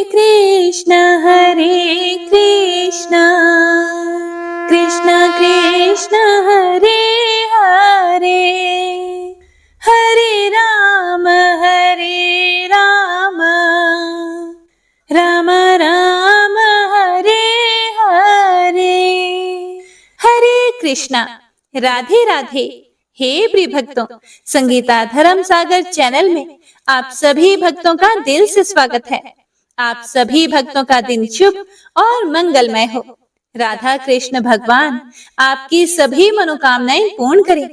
कृष्ण कृष्ण कृष्ण हरे हरे, हरे राम राम राम हरे हरे। हरे कृष्णा। राधे राधे। हे प्रिय भक्तों, संगीता धर्म सागर चैनल में आप सभी भक्तों का दिल से स्वागत है। आप सभी भक्तों का दिन शुभ और मंगलमय हो। राधा कृष्ण भगवान आपकी सभी मनोकामनाएं पूर्ण करें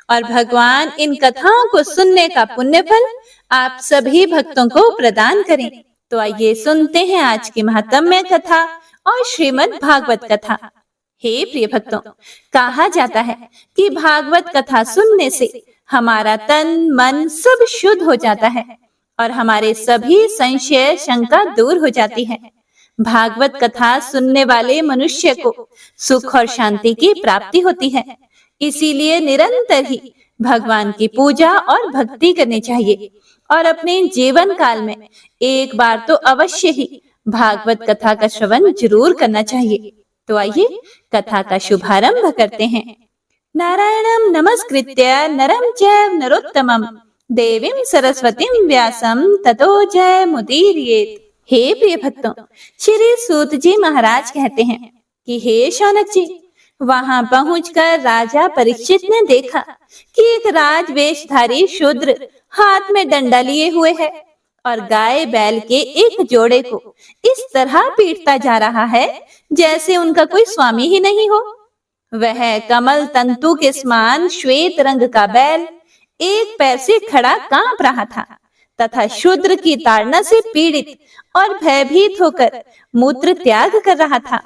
और भगवान इन कथाओं को सुनने का पुण्य फल आप सभी भक्तों को प्रदान करें। तो आइए सुनते हैं आज की महात्म्य कथा और श्रीमद् भागवत कथा। हे प्रिय भक्तों, कहा जाता है कि भागवत कथा सुनने से हमारा तन मन सब शुद्ध हो जाता है और हमारे सभी संशय शंका दूर हो जाती है। भागवत कथा सुनने वाले मनुष्य को सुख और शांति की प्राप्ति होती है। इसीलिए निरंतर ही भगवान की पूजा और भक्ति करनी चाहिए और अपने जीवन काल में एक बार तो अवश्य ही भागवत कथा का श्रवण जरूर करना चाहिए। तो आइए कथा का शुभारंभ करते हैं। नारायणं नमस्कृत्य नरं चैव नरोत्तमं देवीं सरस्वतीं व्यासं ततो जयमुदीरयेत्। हे प्रिय भक्तों, श्री सूत जी महाराज कहते हैं कि हे शौनक जी, वहां पहुंचकर राजा परीक्षित ने देखा कि एक राजवेशधारी शूद्र हाथ में डंडा लिए हुए है और गाय बैल के एक जोड़े को इस तरह पीटता जा रहा है जैसे उनका कोई स्वामी ही नहीं हो। वह कमल तंतु के समान श्वेत रंग का बैल एक पैर से खड़ा कांप रहा था तथा शूद्र की ताड़ना से पीड़ित और भयभीत होकर मूत्र त्याग कर रहा था।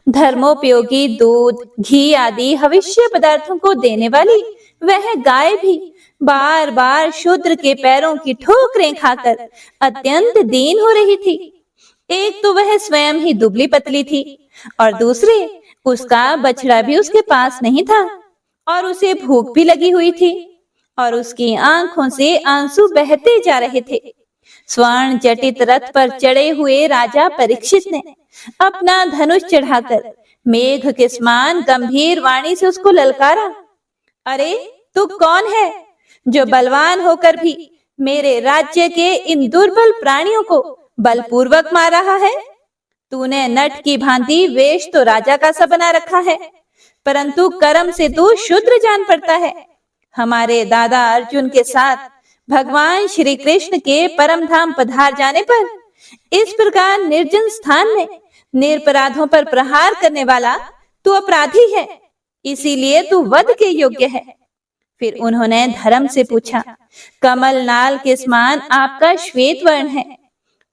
धर्मोपयोगी दूध, घी आदि हविष्य पदार्थों को देने वाली वह गाय भी बार बार शूद्र के पैरों की ठोकरें खाकर अत्यंत दीन हो रही थी। एक तो वह स्वयं ही दुबली पतली थी और दूसरे उसका बछड़ा भी उसके पास नहीं था और उसे भूख भी लगी हुई थी और उसकी आंखों से आंसू बहते जा रहे थे। स्वर्ण जटित रथ पर चढ़े हुए राजा परीक्षित ने अपना धनुष चढ़ाकर मेघ के समान गंभीर वाणी से उसको ललकारा, अरे तू कौन है जो बलवान होकर भी मेरे राज्य के इन दुर्बल प्राणियों को बलपूर्वक मार रहा है? तूने नट की भांति वेश तो राजा का सा बना रखा है, परंतु कर्म से तू शूद्र जान पड़ता है। हमारे दादा अर्जुन के साथ भगवान श्री कृष्ण के परम धाम पधार जाने पर इस प्रकार निर्जन स्थान में निरपराधों पर प्रहार करने वाला तू अपराधी है, इसीलिए तू वध के योग्य है। फिर उन्होंने धर्म से पूछा, कमल नाल के समान आपका श्वेत वर्ण है,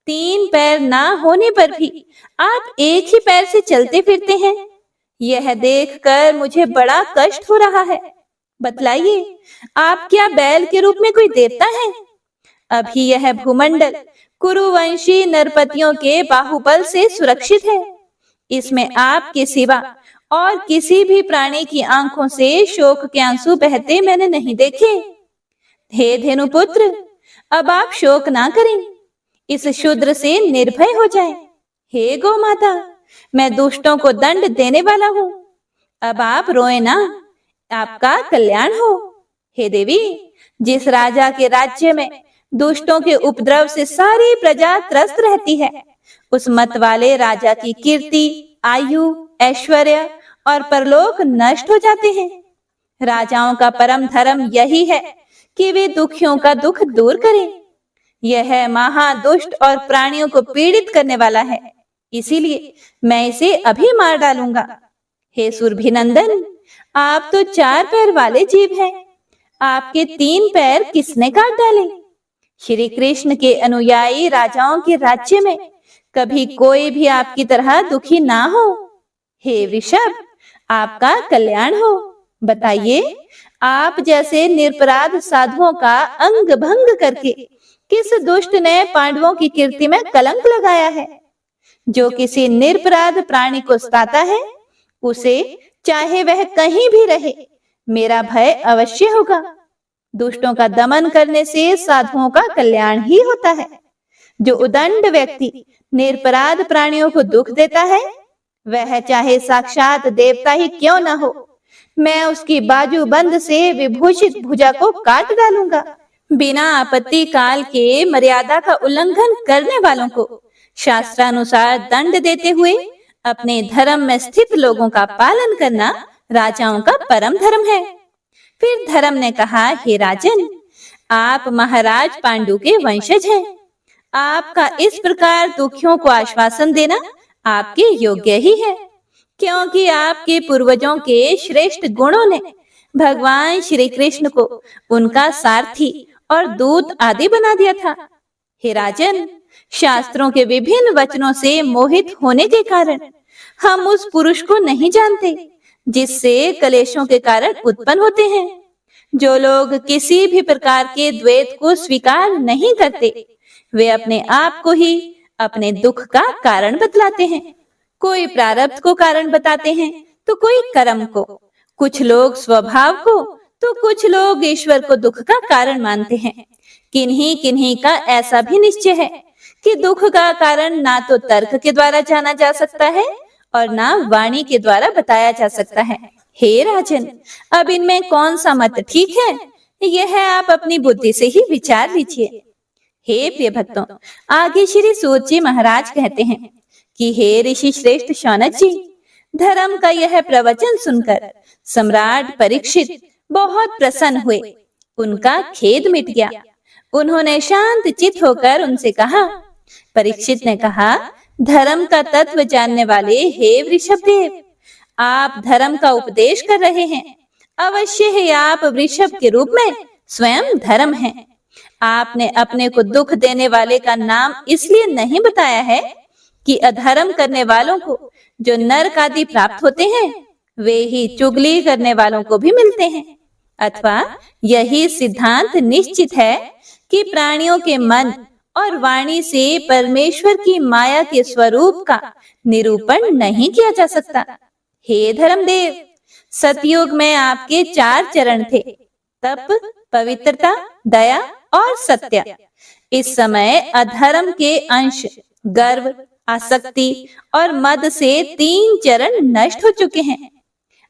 3 पैर ना होने पर भी आप एक ही पैर से चलते फिरते हैं। यह देखकर मुझे बड़ा कष्ट हो रहा है। बतलाइए, आप क्या बैल के रूप में कोई देवता है? अभी यह भूमंडल कुरुवंशी नरपतियों के बाहुबल से सुरक्षित है। इसमें आपके सिवा और किसी भी प्राणी की आंखों से शोक के आंसू बहते मैंने नहीं देखे। हे धेनुपुत्र, अब आप शोक ना करें, इस शूद्र से निर्भय हो जाएं। हे गौ माता, मैं दुष्टों को दंड देने वाला हूँ, अब आप रोए ना, आपका कल्याण हो। हे देवी, जिस राजा के राज्य में दुष्टों के उपद्रव से सारी प्रजा त्रस्त रहती है, उस मत वाले राजा की कीर्ति, आयु, ऐश्वर्य और परलोक नष्ट हो जाते हैं। राजाओं का परम धर्म यही है कि वे दुखियों का दुख दूर करें। यह महादुष्ट और प्राणियों को पीड़ित करने वाला है, इसीलिए मैं इसे अभी मार डालूंगा। हे सुरभिनंदन, आप तो 4 पैर वाले जीव हैं, आपके 3 पैर किसने काट डाले? श्री कृष्ण के अनुयायी राजाओं के राज्य में कभी कोई भी आपकी तरह दुखी ना हो। हे वृषभ, आपका कल्याण हो। बताइए, आप जैसे निरपराध साधुओं का अंग भंग करके किस दुष्ट ने पांडवों की कीर्ति में कलंक लगाया है? जो किसी निरपराध प्राणी को सताता है, उसे चाहे वह कहीं भी रहे, मेरा भय अवश्य होगा। दुष्टों का दमन करने से साधुओं का कल्याण ही होता है। जो उदंड व्यक्ति निरपराध प्राणियों को दुख देता है, वह चाहे साक्षात देवता ही क्यों न हो, मैं उसकी बाजूबंद से विभूषित भुजा को काट डालूंगा। बिना आपत्ति काल के मर्यादा का उल्लंघन करने वालों को शास्त्रानुसार दंड देते हुए अपने धर्म में स्थित लोगों का पालन करना राजाओं का परम धर्म है। फिर धर्म ने कहा, हे राजन, आप महाराज पांडु के वंशज हैं। आपका इस प्रकार दुखियों को आश्वासन देना आपके योग्य ही है, क्योंकि आपके पूर्वजों के श्रेष्ठ गुणों ने भगवान श्री कृष्ण को उनका सारथी और दूत आदि बना दिया था। हे राजन, शास्त्रों के विभिन्न वचनों से मोहित होने के कारण हम उस पुरुष को नहीं जानते जिससे कलेशों के कारण उत्पन्न होते हैं। जो लोग किसी भी प्रकार के द्वैत को स्वीकार नहीं करते, वे अपने आप को ही अपने दुख का कारण बतलाते हैं। कोई प्रारब्ध को कारण बताते हैं तो कोई कर्म को, कुछ लोग स्वभाव को तो कुछ लोग ईश्वर को दुख का कारण मानते हैं। किन्हीं किन्हीं का ऐसा भी निश्चय है कि दुख का कारण ना तो तर्क के द्वारा जाना जा सकता है और ना वाणी के द्वारा बताया जा सकता है। हे राजन, अब इनमें कौन सा मत ठीक है, यह आप अपनी बुद्धि से ही विचार लीजिए। हे प्रिय भक्तों, आगे श्री सूत जी महाराज कहते हैं कि हे ऋषि श्रेष्ठ शौनक जी, धर्म का यह प्रवचन सुनकर सम्राट परीक्षित बहुत प्रसन्न हुए। उनका खेद मिट गया। उन्होंने शांत चित्त होकर उनसे कहा। परीक्षित ने कहा, धर्म का तत्व जानने वाले हे वृषभदेव, आप धर्म का उपदेश कर रहे हैं। अवश्य ही आप वृषभ के रूप में स्वयं धर्म हैं। आपने अपने को दुख देने वाले का नाम इसलिए नहीं बताया है कि अधर्म करने वालों को जो नरक आदि प्राप्त होते हैं, वे ही चुगली करने वालों को भी मिलते हैं। अथवा यही सिद्धांत निश्चित है कि प्राणियों के मन और वाणी से परमेश्वर की माया के स्वरूप का निरूपण नहीं किया जा सकता। हे धर्मदेव, सतयुग में आपके 4 चरण थे, तप, पवित्रता, दया और सत्य। इस समय अधर्म के अंश गर्व, आसक्ति और मद से 3 चरण नष्ट हो चुके हैं।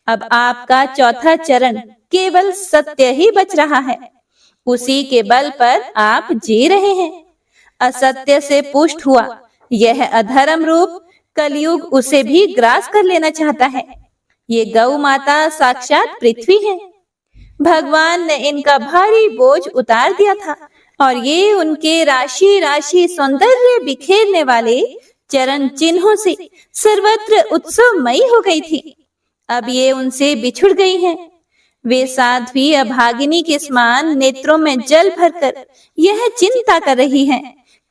अब आपका 4था चरण केवल सत्य ही बच रहा है। उसी के बल पर आप जी रहे हैं। असत्य से पुष्ट हुआ यह अधर्म रूप कलयुग उसे भी ग्रास कर लेना चाहता है। ये गौ माता साक्षात पृथ्वी है। भगवान ने इनका भारी बोझ उतार दिया था और ये उनके राशि राशि सौंदर्य बिखेरने वाले चरण चिन्हों से सर्वत्र उत्सवमयी हो गई थी। अब ये उनसे बिछुड़ गई हैं। वे साध्वी अभागिनी के समान नेत्रों में जल भरकर यह चिंता कर रही हैं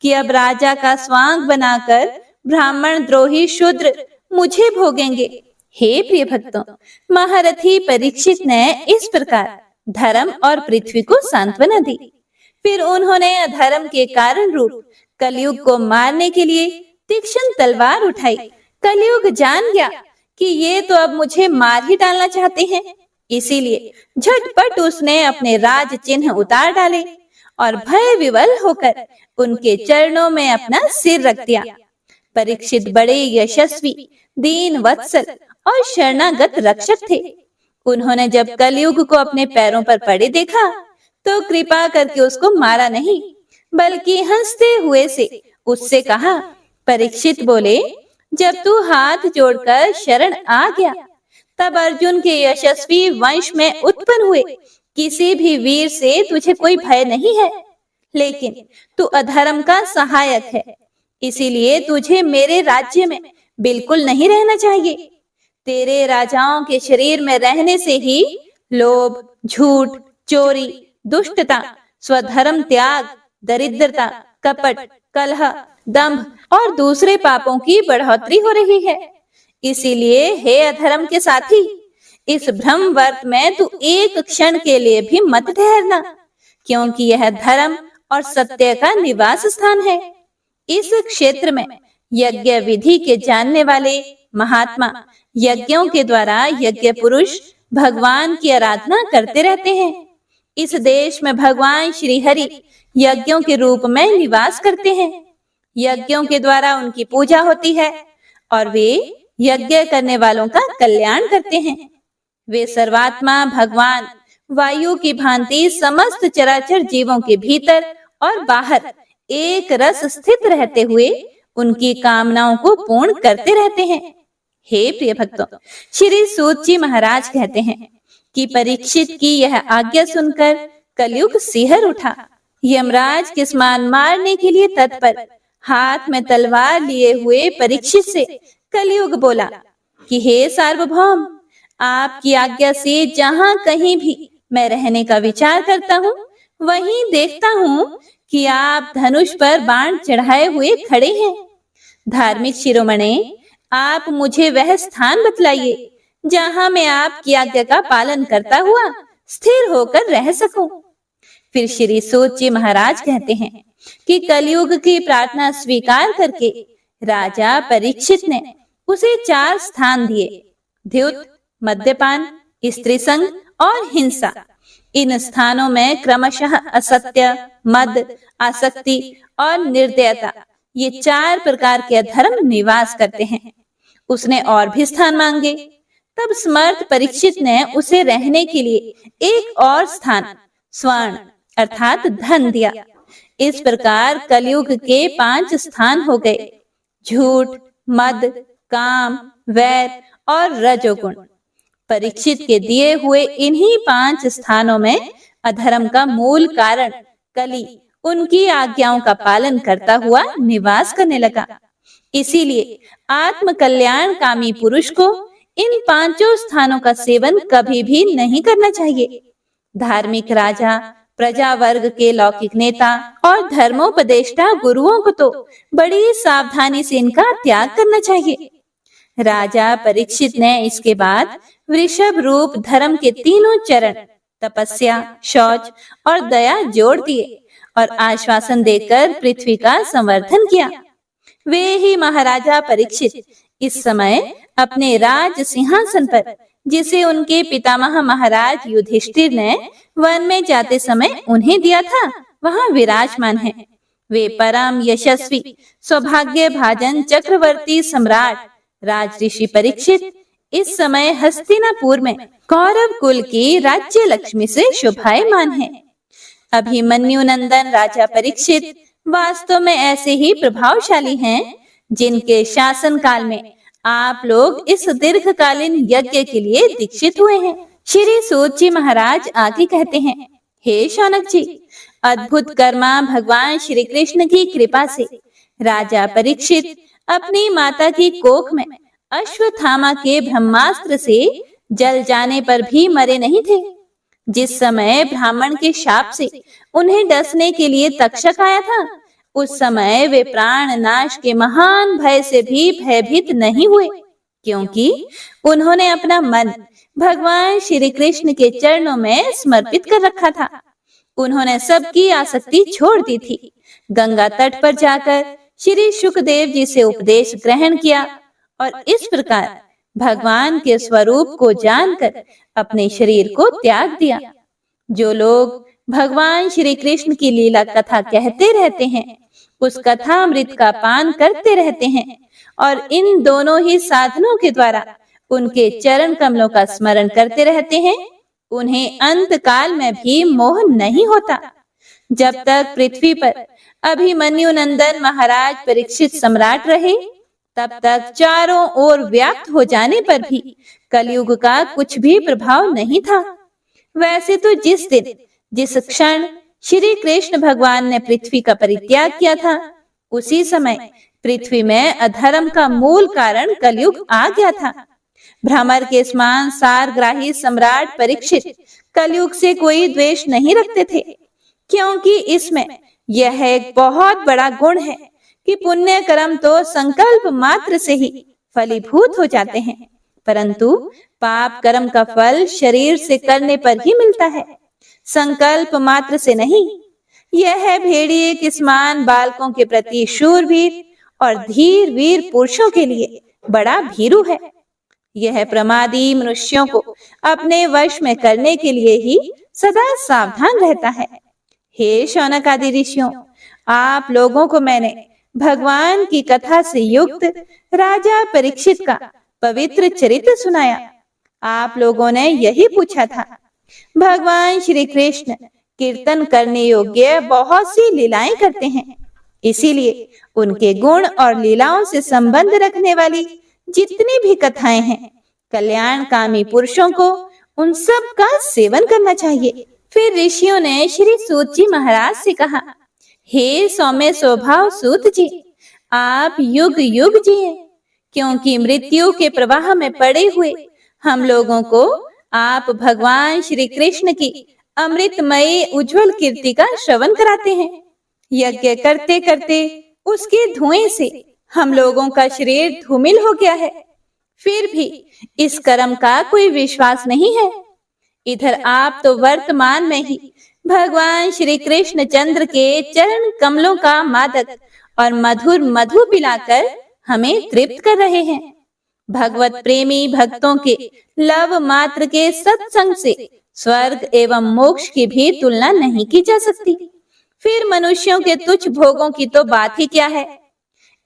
कि अब राजा का स्वांग बनाकर ब्राह्मण द्रोही शूद्र मुझे भोगेंगे। हे प्रिय भक्तों, महारथी परीक्षित ने इस प्रकार धर्म और पृथ्वी को सांत्वना दी। फिर उन्होंने अधर्म के कारण रूप कलयुग को मारने के लिए तीक्ष्ण तलवार उठाई। कलयुग जान गया कि ये तो अब मुझे मार ही डालना चाहते हैं, इसीलिए झटपट उसने अपने राज चिन्ह उतार डाले और भय विवल होकर उनके चरणों में अपना सिर रख दिया। परीक्षित बड़े यशस्वी, दीन वत्सल और शरणागत रक्षक थे। उन्होंने जब कलयुग को अपने पैरों पर पड़े देखा तो कृपा करके उसको मारा नहीं, बल्कि हंसते हुए से उससे कहा। परीक्षित बोले, जब तू हाथ जोड़कर शरण आ गया, तब अर्जुन के यशस्वी वंश में उत्पन्न हुए किसी भी वीर से तुझे कोई भय नहीं है, लेकिन तू अधर्म का सहायक है, इसीलिए तुझे मेरे राज्य में बिल्कुल नहीं रहना चाहिए। तेरे राजाओं के शरीर में रहने से ही लोभ, झूठ, चोरी, दुष्टता, स्वधर्म त्याग, दरिद्रता, कपट, कलह, दंभ और दूसरे पापों की बढ़ोतरी हो रही है। इसीलिए हे अधर्म के साथी, इस भ्रम वर्त में तू एक क्षण के लिए भी मत ठहरना, क्योंकि यह धर्म और सत्य का निवास स्थान है। इस क्षेत्र में यज्ञ विधि के जानने वाले महात्मा यज्ञों के द्वारा यज्ञ पुरुष भगवान की आराधना करते रहते हैं। इस देश में भगवान श्री हरि यज्ञों के रूप में निवास करते हैं। यज्ञों के द्वारा उनकी पूजा होती है और वे यज्ञ करने वालों का कल्याण करते हैं। वे सर्वात्मा भगवान वायु की भांति समस्त चराचर जीवों के भीतर और बाहर एक रस स्थित रहते हुए उनकी कामनाओं को पूर्ण करते रहते हैं। हे प्रिय भक्तों, श्री सूत जी महाराज कहते हैं कि परीक्षित की यह आज्ञा सुनकर कलयुग सिहर उठा। यमराज किस्मान मारने के लिए तत्पर हाथ में तलवार लिए हुए परीक्षित से कलयुग बोला कि हे सार्वभौम, आपकी आज्ञा से जहां कहीं भी मैं रहने का विचार करता हूँ, वहीं देखता हूँ कि आप धनुष पर बाण चढ़ाए हुए खड़े हैं। धार्मिक शिरोमणि, आप मुझे वह स्थान बतलाइए जहां मैं आपकी आज्ञा का पालन करता हुआ स्थिर होकर रह सकूं। फिर श्री सूत जी महाराज कहते हैं कि कलयुग की प्रार्थना स्वीकार करके राजा परीक्षित ने उसे 4 स्थान दिए: द्युत, मद्यपान, स्त्री संग और हिंसा। इन स्थानों में क्रमशः असत्य, मद, आसक्ति और निर्दयता, ये 4 प्रकार के अधर्म निवास करते हैं। उसने और भी स्थान मांगे। तब समर्थ परीक्षित ने उसे रहने के लिए एक और स्थान स्वर्ण अर्थात धन दिया। इस प्रकार कलयुग के 5 स्थान हो गए: झूठ, मद, काम, वैर और रजोगुण। परीक्षित के दिए हुए इन्हीं 5 स्थानों में अधर्म का मूल कारण कली उनकी आज्ञाओं का पालन करता हुआ निवास करने लगा। इसीलिए आत्म कल्याण कामी पुरुष को इन 5 स्थानों का सेवन कभी भी नहीं करना चाहिए। धार्मिक राजा, प्रजा वर्ग के लौकिक नेता और धर्मोपदेष्टा गुरुओं को तो बड़ी सावधानी से इनका त्याग करना चाहिए। राजा परीक्षित ने इसके बाद वृषभ रूप धर्म के 3 चरण तपस्या, शौच और दया जोड़ दिए और आश्वासन देकर पृथ्वी का संवर्धन किया। वे ही महाराजा परीक्षित इस समय अपने राज सिंहासन पर, जिसे उनके पितामह महाराज युधिष्ठिर ने वन में जाते समय उन्हें दिया था, वहां विराजमान हैं। वे परम यशस्वी सौभाग्य भाजन चक्रवर्ती सम्राट राजऋषि परीक्षित इस समय हस्तिनापुर में कौरव कुल की राज्य लक्ष्मी से शोभायमान है। अभिमन्यु नंदन राजा परीक्षित वास्तव में ऐसे ही प्रभावशाली हैं, जिनके शासन काल में आप लोग इस दीर्घकालीन यज्ञ के लिए दीक्षित हुए हैं। श्री सूत जी महाराज आगे कहते हैं, हे शौनक जी, अद्भुत कर्मा भगवान श्री कृष्ण की कृपा से राजा परीक्षित अपनी माता की कोख में अश्वत्थामा के ब्रह्मास्त्र से जल जाने पर भी मरे नहीं थे। जिस समय ब्राह्मण के शाप से उन्हें डसने के लिए तक्षक आया था, उस समय वे प्राण नाश के महान भय से भी भयभीत नहीं हुए, क्योंकि उन्होंने अपना मन भगवान श्री कृष्ण के चरणों में समर्पित कर रखा था। उन्होंने सबकी आसक्ति छोड़ दी थी। गंगा तट पर जाकर श्री शुकदेव जी से उपदेश ग्रहण किया और इस प्रकार भगवान के स्वरूप को जानकर अपने शरीर को त्याग दिया। जो लोग भगवान श्री कृष्ण की लीला कथा कहते रहते हैं, उस कथामृत का पान करते रहते हैं और इन दोनों ही साधनों के द्वारा उनके चरण कमलों का स्मरण करते रहते हैं, उन्हें अंत काल में भी मोह नहीं होता। जब तक पृथ्वी पर अभिमन्यु नंदन महाराज परीक्षित सम्राट रहे, तब तक चारों ओर व्याप्त हो जाने पर भी कलयुग का कुछ भी प्रभाव नहीं था। वैसे तो जिस दिन जिस क्षण श्री कृष्ण भगवान ने पृथ्वी का परित्याग किया था, उसी समय पृथ्वी में अधर्म का मूल कारण कलयुग आ गया था। भ्रमर के समान सारग्राही सम्राट परीक्षित कलयुग से कोई द्वेष नहीं रखते थे, क्योंकि इसमें यह एक बहुत बड़ा गुण है कि पुण्य कर्म तो संकल्प मात्र से ही फलीभूत हो जाते हैं, परंतु पाप कर्म का फल शरीर से करने पर ही मिलता है, संकल्प मात्र से नहीं। यह भेड़िए किस्मान बालकों के प्रति शूरवीर और धीर वीर पुरुषों के लिए बड़ा भीरू है। यह प्रमादी मनुष्यों को अपने वश में करने के लिए ही सदा सावधान रहता है। हे शौनक आदि ऋषियों, आप लोगों को मैंने भगवान की कथा से युक्त राजा परीक्षित का पवित्र चरित्र सुनाया। आप लोगों ने यही पूछा था। भगवान श्री कृष्ण कीर्तन करने योग्य बहुत सी लीलाएं करते हैं, इसीलिए उनके गुण और लीलाओं से संबंध रखने वाली जितनी भी कथाएं हैं, कल्याणकामी पुरुषों को उन सब का सेवन करना चाहिए। फिर ऋषियों ने श्री सूत जी महाराज से कहा, हे सौम्य स्वभाव सूत जी, आप युग युग जिए, क्योंकि मृत्यु के प्रवाह में पड़े हुए हम लोगों को आप भगवान श्री कृष्ण की अमृतमयी उज्जवल कीर्ति का श्रवण कराते हैं। यज्ञ करते करते उसके धुएं से हम लोगों का शरीर धूमिल हो गया है, फिर भी इस कर्म का कोई विश्वास नहीं है। इधर आप तो वर्तमान में ही भगवान श्री कृष्ण चंद्र के चरण कमलों का मादक और मधुर मधु पिलाकर हमें तृप्त कर रहे हैं। भगवत प्रेमी भक्तों के लव मात्र के सत्संग से स्वर्ग एवं मोक्ष की भी तुलना नहीं की जा सकती। फिर मनुष्यों के तुच्छ भोगों की तो बात ही क्या है।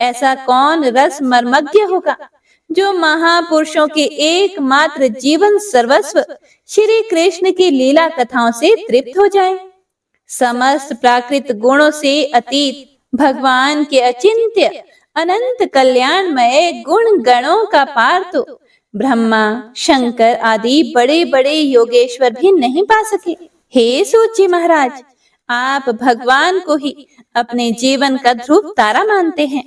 ऐसा कौन रस मर्मज्ञ होगा जो महापुरुषों के एकमात्र जीवन सर्वस्व श्री कृष्ण की लीला कथाओं से तृप्त हो जाए। समस्त प्राकृत गुणों से अतीत भगवान के अचिंत्य अनंत कल्याणमय गुण गणों का पार तो ब्रह्मा शंकर आदि बड़े बड़े योगेश्वर भी नहीं पा सके। हे सूत जी महाराज, आप भगवान को ही अपने जीवन का ध्रुव तारा मानते हैं,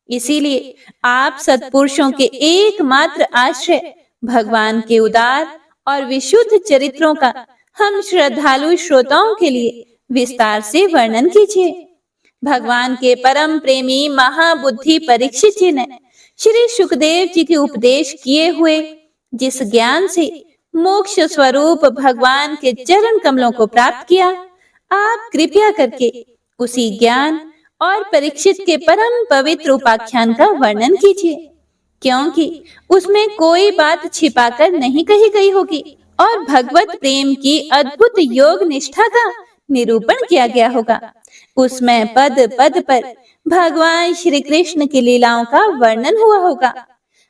इसीलिए आप सत्पुरुषों के एकमात्र आश्रय भगवान के उदार और विशुद्ध चरित्रों का हम श्रद्धालु श्रोताओं के लिए विस्तार से वर्णन कीजिए। भगवान के परम प्रेमी महाबुद्धि परीक्षित जी ने श्री सुखदेव जी के उपदेश किए हुए जिस ज्ञान से मोक्ष स्वरूप भगवान के चरण कमलों को प्राप्त किया, आप कृपया करके उसी ज्ञान और परीक्षित के परम पवित्र उपाख्यान का वर्णन कीजिए, क्योंकि उसमें कोई बात छिपाकर नहीं कही गई होगी और भगवत प्रेम की अद्भुत योग निष्ठा का निरूपण किया गया होगा। उसमें पद पद पर भगवान श्री कृष्ण की लीलाओं का वर्णन हुआ होगा।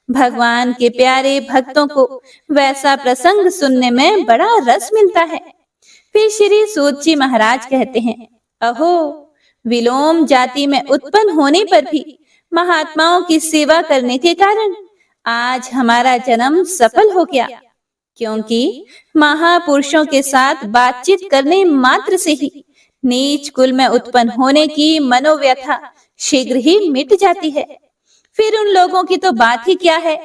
भगवान के प्यारे भक्तों को वैसा प्रसंग सुनने में बड़ा रस मिलता है। फिर श्री सूत जी महाराज कहते हैं, अहो, विलोम जाति में उत्पन्न होने पर भी महात्माओं की सेवा करने के कारण आज हमारा जन्म सफल हो गया, क्योंकि महापुरुषों के साथ बातचीत करने मात्र से ही नीच कुल में उत्पन्न होने की मनोव्यथा शीघ्र ही मिट जाती है। फिर उन लोगों की तो बात ही क्या है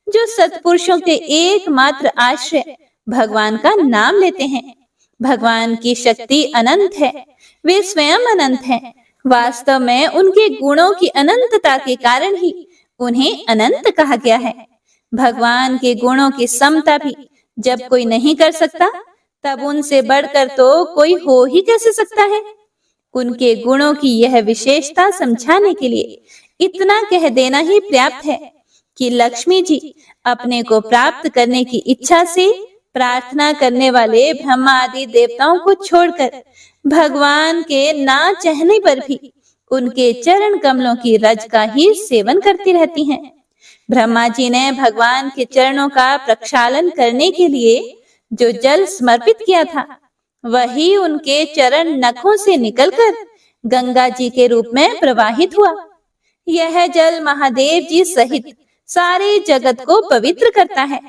जो सत्पुरुषों के एकमात्र आश्रय भगवान का नाम लेते हैं। भगवान की शक्ति अनंत है, वे स्वयं अनंत हैं। वास्तव में उनके गुणों की अनंतता के कारण ही उन्हें अनंत कहा गया है। भगवान के गुणों की समता भी जब कोई नहीं कर सकता, तब उनसे बढ़कर तो कोई हो ही कैसे सकता है। उनके गुणों की यह विशेषता समझाने के लिए इतना कह देना ही पर्याप्त है कि लक्ष्मी जी अपने को प्राप्त करने की इच्छा से प्रार्थना करने वाले ब्रह्मा आदि देवताओं को छोड़कर भगवान के ना चाहने पर भी उनके चरण कमलों की रज का ही सेवन करती रहती हैं। ब्रह्मा जी ने भगवान के चरणों का प्रक्षालन करने के लिए जो जल समर्पित किया था, वही उनके चरण नखों से निकलकर गंगा जी के रूप में प्रवाहित हुआ। यह जल महादेव जी सहित सारे जगत को पवित्र करता है।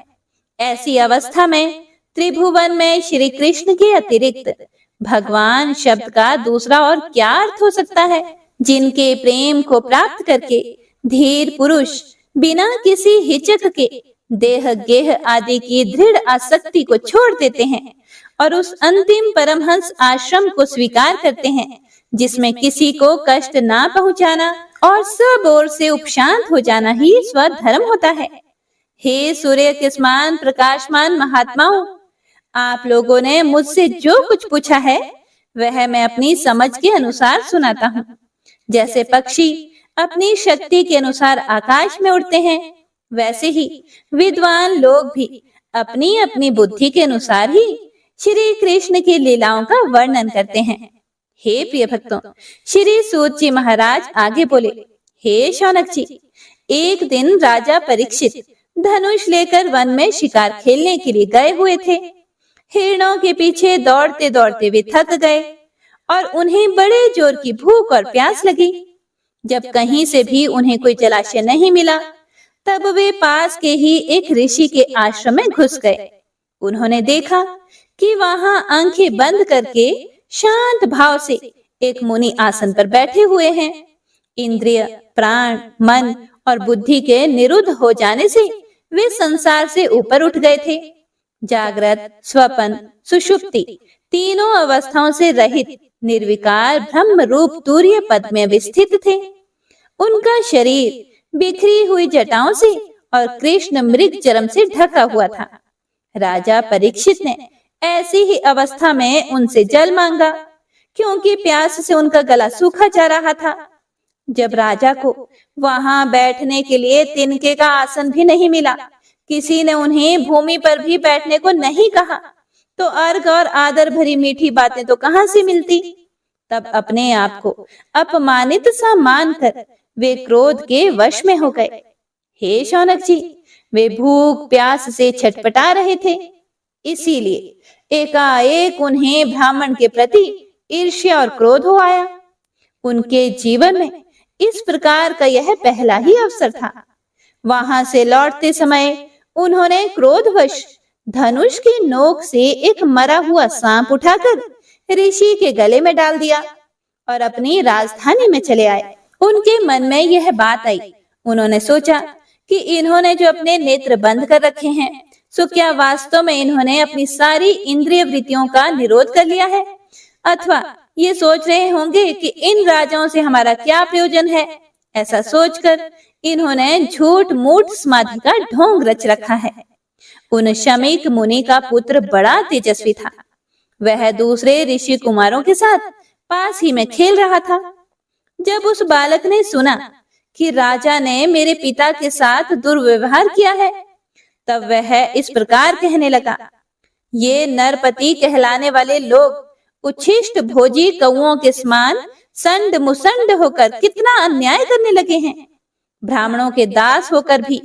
ऐसी अवस्था में त्रिभुवन में श्री कृष्ण के अतिरिक्त भगवान शब्द का दूसरा और क्या अर्थ हो सकता है। जिनके प्रेम को प्राप्त करके धीर पुरुष बिना किसी हिचक के देह गेह आदि की दृढ़ आसक्ति को छोड़ देते हैं और उस अंतिम परमहंस आश्रम को स्वीकार करते हैं, जिसमें किसी को कष्ट ना पहुंचाना और सब ओर से उपशांत हो जाना ही स्वधर्म होता है। हे सूर्य के समान प्रकाशमान महात्माओं, आप लोगों ने मुझसे जो कुछ पूछा है वह मैं अपनी समझ के अनुसार सुनाता हूँ। जैसे पक्षी अपनी शक्ति के अनुसार आकाश में उड़ते हैं, वैसे ही विद्वान लोग भी अपनी अपनी बुद्धि के अनुसार ही श्री कृष्ण की लीलाओं का वर्णन करते हैं। हे प्रिय भक्तों, श्री सूत जी महाराज आगे बोले, हे शौनक जी, एक दिन राजा परीक्षित धनुष लेकर वन में शिकार खेलने के लिए गए हुए थे। हिरणों के पीछे दौड़ते दौड़ते वे थक गए और उन्हें बड़े जोर की भूख और प्यास लगी। जब कहीं से भी उन्हें कोई जलाशय नहीं मिला, तब वे पास के ही एक ऋषि के आश्रम में घुस गए। उन्होंने देखा कि वहां आंखें बंद करके शांत भाव से एक मुनि आसन पर बैठे हुए हैं। इंद्रिय, प्राण, मन और बुद्धि के निरुद्ध हो जाने से वे संसार से ऊपर उठ गए थे। जागृत, स्वप्न, सुषुप्ति तीनों अवस्थाओं से रहित निर्विकार ब्रह्म रूप तूर्य पद में विस्थित थे। उनका शरीर बिखरी हुई जटाओं से और कृष्ण मृग चरम से ढका हुआ था। राजा परीक्षित ने ऐसी ही अवस्था में उनसे जल मांगा, क्योंकि प्यास से उनका गला सूखा जा रहा था। जब राजा को वहां बैठने के लिए तिनके का आसन भी नहीं मिला, किसी ने उन्हें भूमि पर भी बैठने को नहीं कहा, तो अर्घ और आदर भरी मीठी बातें तो कहां से मिलती। तब अपने आप को अपमानित सा मानकर वे क्रोध के वश में हो गए। हे शौनक जी, वे भूख प्यास से छटपटा रहे थे, इसीलिए एकाएक उन्हें ब्राह्मण के प्रति ईर्ष्या और क्रोध हो आया। उनके जीवन में इस प्रकार का यह पहला ही अवसर था। वहां से लौटते समय उन्होंने क्रोधवश धनुष की नोक से एक मरा हुआ सांप उठाकर ऋषि के गले में डाल दिया और अपनी राजधानी में चले आए। उनके मन में यह बात आई। उन्होंने सोचा कि इन्होंने जो अपने नेत्र बंद कर रखे हैं, सो क्या वास्तव में इन्होंने अपनी सारी इंद्रिय वृत्तियों का निरोध कर लिया है, अथवा ये सोच रहे होंगे कि इन राजाओं से हमारा क्या प्रयोजन है। ऐसा सोचकर इन्होंने झूठ मूठ समाधि का ढोंग रच रखा है। उन शमीक मुनि का पुत्र बड़ा तेजस्वी था। वह दूसरे ऋषि कुमारों के साथ पास ही में खेल रहा था। जब उस बालक ने सुना कि राजा ने मेरे पिता के साथ दुर्व्यवहार किया है, तब वह इस प्रकार कहने लगा, ये नरपति कहलाने वाले लोग उच्छिष्ट भोजी कौओं के समान संड मुसंड होकर कितना अन्याय करने लगे हैं। ब्राह्मणों के दास होकर भी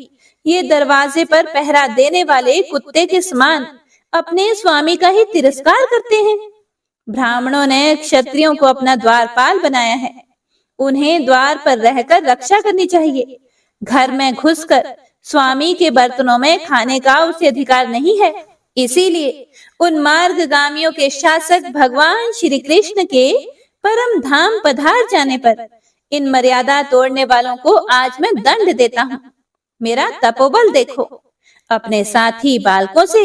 ये दरवाजे पर पहरा देने वाले कुत्ते के समान अपने स्वामी का ही तिरस्कार करते हैं। ब्राह्मणों ने क्षत्रियों को अपना द्वारपाल बनाया है। उन्हें द्वार पर रहकर रक्षा करनी चाहिए। घर में घुसकर स्वामी के बर्तनों में खाने का उसे अधिकार नहीं है। इसीलिए उन मार्गगामियों के शासक भगवान श्री कृष्ण के परम धाम पधार जाने पर इन मर्यादा तोड़ने वालों को आज मैं दंड देता हूँ। मेरा तपोबल देखो। अपने साथी बालकों से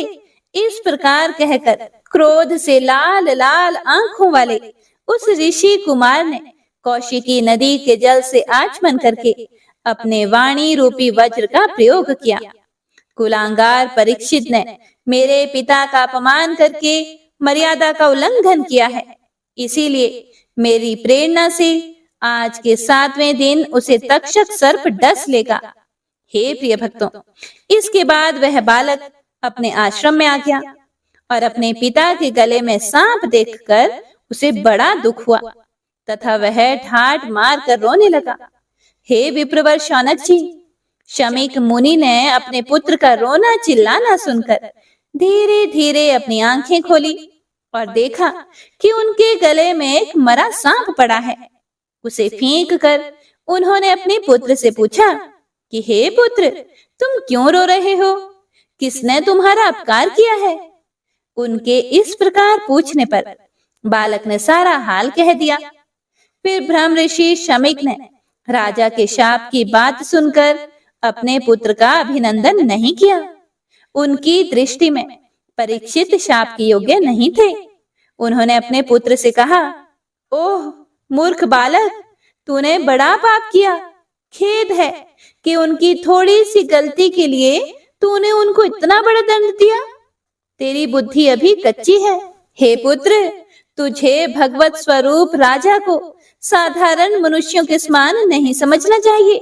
इस प्रकार कहकर क्रोध से लाल लाल आंखों वाले उस ऋषि कुमार ने कौशिकी नदी के जल से आचमन करके अपने वाणी रूपी वज्र का प्रयोग किया। कुलांगार परीक्षित ने मेरे पिता का अपमान करके मर्यादा का उल्लंघन किया है, इसीलिए मेरी प्रेरणा से आज के 7वें दिन उसे तक्षक सर्प डस लेगा। हे प्रिय भक्तों, इसके बाद वह बालक अपने आश्रम में आ गया और अपने पिता के गले में सांप देखकर उसे बड़ा दुख हुआ तथा वह ठाठ मार कर रोने लगा। हे विप्रवर शौनक जी, शमीक मुनि ने अपने पुत्र का रोना चिल्लाना सुनकर धीरे धीरे अपनी आंखें खोली और देखा कि उनके गले में एक मरा सांप पड़ा है। उसे फेंक कर उन्होंने अपने पुत्र से पूछा कि हे पुत्र, तुम क्यों रो रहे हो? किसने तुम्हारा अपकार किया है? उनके इस प्रकार पूछने पर बालक ने सारा हाल कह दिया। फिर ब्रह्म ऋषि शमीक ने राजा के शाप की बात सुनकर अपने पुत्र का अभिनंदन नहीं किया। उनकी दृष्टि में परीक्षित शाप के योग्य नहीं थे। उन्होंने अपने पुत्र से कहा, ओह मूर्ख बालक, तूने बड़ा पाप किया। खेद है कि उनकी थोड़ी सी गलती के लिए तूने उनको इतना बड़ा दंड दिया। तेरी बुद्धि अभी कच्ची है। हे पुत्र, तुझे भगवत स्वरूप राजा को साधारण मनुष्यों के समान नहीं समझना चाहिए,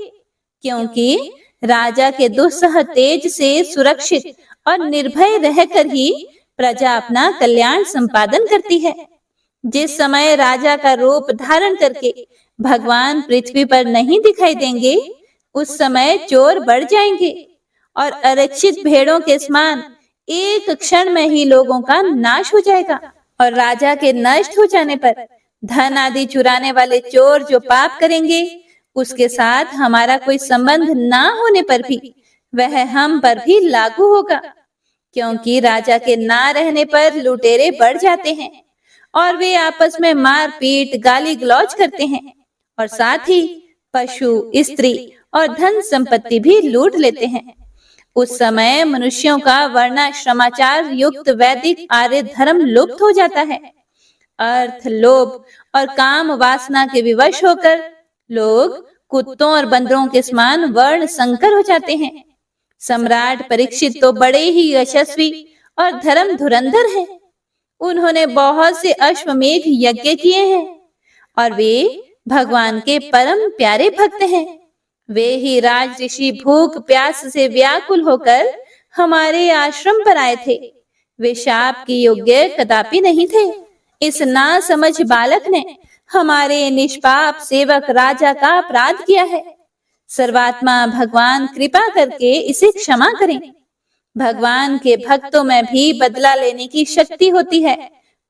क्योंकि राजा के दुस्सह तेज से सुरक्षित और निर्भय रहकर ही प्रजा अपना कल्याण संपादन करती है। जिस समय राजा का रूप धारण करके भगवान पृथ्वी पर नहीं दिखाई देंगे, उस समय चोर बढ़ जाएंगे और आरक्षित भेड़ों के समान एक क्षण में ही लोगों का नाश हो जाएगा। और राजा के नष्ट हो जाने पर धन आदि चुराने वाले चोर जो पाप करेंगे, उसके साथ हमारा कोई संबंध ना होने पर भी वह हम पर भी लागू होगा, क्योंकि राजा के ना रहने पर लुटेरे बढ़ जाते हैं और वे आपस में मारपीट गाली गलौज करते हैं और साथ ही पशु, स्त्री और धन संपत्ति भी लूट लेते हैं। उस समय मनुष्यों का वर्णाश्रमाचार युक्त वैदिक आर्य धर्म लुप्त हो जाता है। अर्थ, लोभ और काम वासना के विवश होकर लोग कुत्तों और बंदरों के समान वर्ण संकर हो जाते हैं। सम्राट परीक्षित तो बड़े ही यशस्वी और धर्म धुरंधर हैं। उन्होंने बहुत से अश्वमेध यज्ञ किए हैं और वे भगवान के परम प्यारे भक्त हैं। वे ही राज ऋषि भूख प्यास से व्याकुल होकर हमारे आश्रम पर आए थे। वे शाप के योग्य कदापि नहीं थे। इस नासमझ बालक ने हमारे निष्पाप सेवक राजा का अपराध किया है। सर्वात्मा भगवान कृपा करके इसे क्षमा करें। भगवान के भक्तों में भी बदला लेने की शक्ति होती है,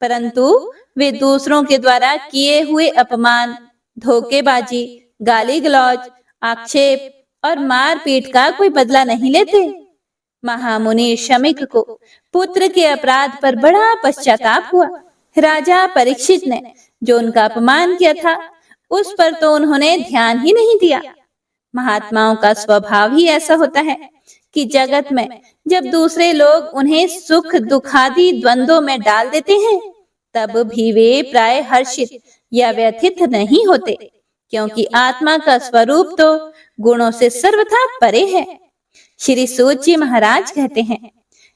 परंतु वे दूसरों के द्वारा किए हुए अपमान, धोखेबाजी, गाली गलौज, आक्षेप और मारपीट का कोई बदला नहीं लेते। महामुनि शमीक को पुत्र के अपराध पर बड़ा पश्चाताप हुआ। राजा परीक्षित ने जो उनका अपमान किया था, उस पर तो उन्होंने ध्यान ही नहीं दिया। महात्माओं का स्वभाव ही ऐसा होता है कि जगत में जब दूसरे लोग उन्हें सुख दुखादि द्वंद्वों में डाल देते हैं, तब भी वे प्राय हर्षित या व्यथित नहीं होते, क्योंकि आत्मा का स्वरूप तो गुणों से सर्वथा परे है। श्री सूत जी महाराज कहते हैं,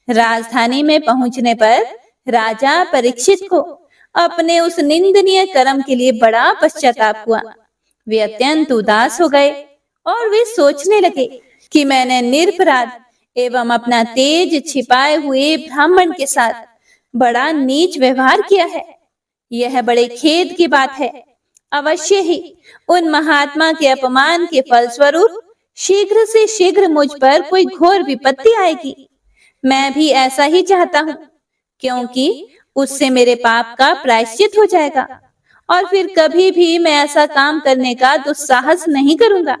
राजधानी में पहुंचने पर राजा परीक्षित को अपने उस निंदनीय कर्म के लिए बड़ा पश्चाताप हुआ। वे अत्यंत उदास हो गए और वे सोचने लगे कि मैंने निरपराध एवं अपना तेज छिपाए हुए ब्राह्मण के साथ बड़ा नीच व्यवहार किया है। यह बड़े खेद की बात है। अवश्य ही उन महात्मा के अपमान के फलस्वरूप शीघ्र से शीघ्र मुझ पर कोई घोर विपत्ति आएगी। मैं भी ऐसा ही चाहता हूँ, क्योंकि उससे मेरे पाप का प्रायश्चित हो जाएगा और फिर कभी भी मैं ऐसा काम करने का दुस्साहस नहीं करूंगा।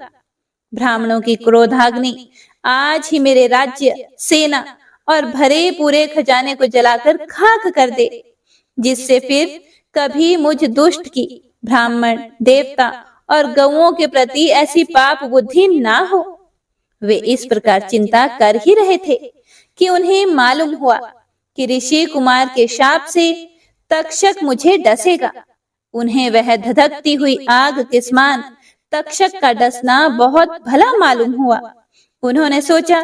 ब्राह्मणों की क्रोधाग्नि आज ही मेरे राज्य, सेना और भरे पूरे खजाने को जलाकर खाक कर दे, जिससे फिर कभी मुझ दुष्ट की ब्राह्मण, देवता और गौओं के प्रति ऐसी पाप बुद्धि ना हो। वे इस प्रकार चिंता कर ही रहे थे कि उन्हें मालूम हुआ कि ऋषि कुमार के शाप से तक्षक मुझे डसेगा। उन्हें वह धधकती हुई आग के समान तक्षक का डसना बहुत भला मालूम हुआ। उन्होंने सोचा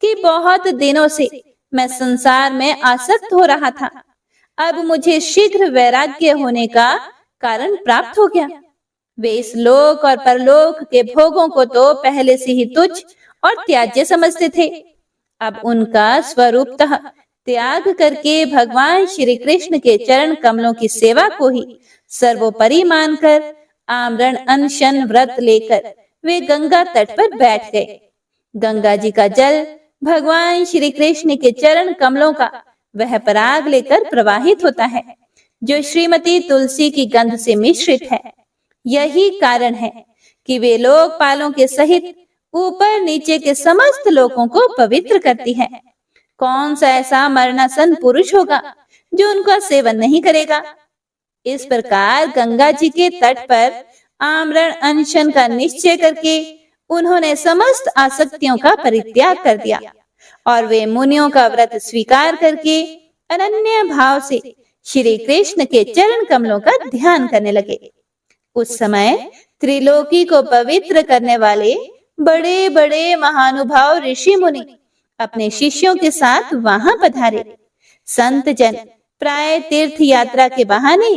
कि बहुत दिनों से मैं संसार में आसक्त हो रहा था, अब मुझे शीघ्र वैराग्य होने का कारण प्राप्त हो गया। वे इस लोक और परलोक के भोगों को तो पहले से ही तुच्छ और त्याज्य समझते थे। अब उनका स्वरूपतः त्याग करके भगवान श्री कृष्ण के चरण कमलों की सेवा को ही सर्वोपरि मानकर आमरण अनशन व्रत लेकर वे गंगा तट पर बैठ गए। गंगा जी का जल भगवान श्री कृष्ण के चरण कमलों का वह पराग लेकर प्रवाहित होता है, जो श्रीमती तुलसी की गंध से मिश्रित है। यही कारण है कि वे लोकपालों के सहित ऊपर नीचे के समस्त लोगों को पवित्र करती है। कौन सा ऐसा मरणासन पुरुष होगा जो उनका सेवन नहीं करेगा। इस प्रकार गंगा जी के तट पर आमरण अनशन का निश्चय करके उन्होंने समस्त आसक्तियों का परित्याग कर दिया और वे मुनियों का व्रत स्वीकार करके अनन्य भाव से श्री कृष्ण के चरण कमलों का ध्यान करने लगे। उस समय त्रिलोकी को पवित्र करने वाले बड़े बड़े महानुभाव ऋषि मुनि अपने शिष्यों के साथ वहां पधारे। संत जन प्राय तीर्थ यात्रा के बहाने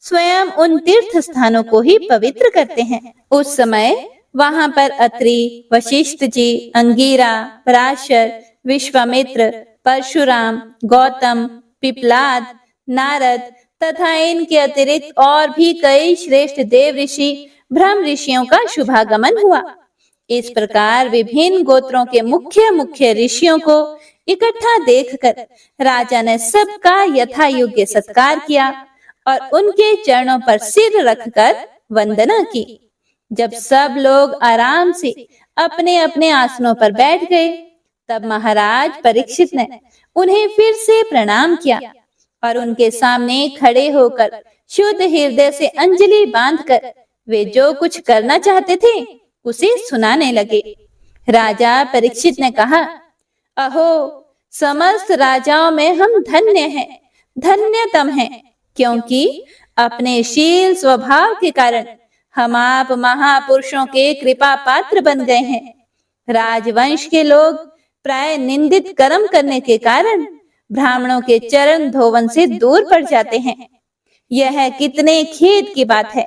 स्वयं उन तीर्थ स्थानों को ही पवित्र करते हैं। उस समय वहां पर अत्रि, वशिष्ठ जी, अंगीरा, पराशर, विश्वामित्र, परशुराम, गौतम, पिपलाद, नारद तथा इनके अतिरिक्त और भी कई श्रेष्ठ देव ऋषि ब्रह्म ऋषियों का शुभागमन हुआ। इस प्रकार विभिन्न गोत्रों के मुख्य मुख्य ऋषियों को इकट्ठा देखकर राजा ने सबका यथा योग्य सत्कार किया और उनके चरणों पर सिर रखकर वंदना की। जब सब लोग आराम से अपने अपने आसनों पर बैठ गए, तब महाराज परीक्षित ने उन्हें फिर से प्रणाम किया और उनके सामने खड़े होकर शुद्ध हृदय से अंजलि बांधकर वे जो कुछ करना चाहते थे उसे सुनाने लगे। राजा परीक्षित ने कहा, अहो, समस्त राजाओं में हम धन्य हैं, धन्यतम हैं, क्योंकि अपने शील स्वभाव के कारण हम आप महापुरुषों के कृपा पात्र बन गए हैं। राजवंश के लोग प्राय निंदित कर्म करने के कारण ब्राह्मणों के चरण धोवन से दूर पड़ जाते हैं। यह कितने खेद की बात है।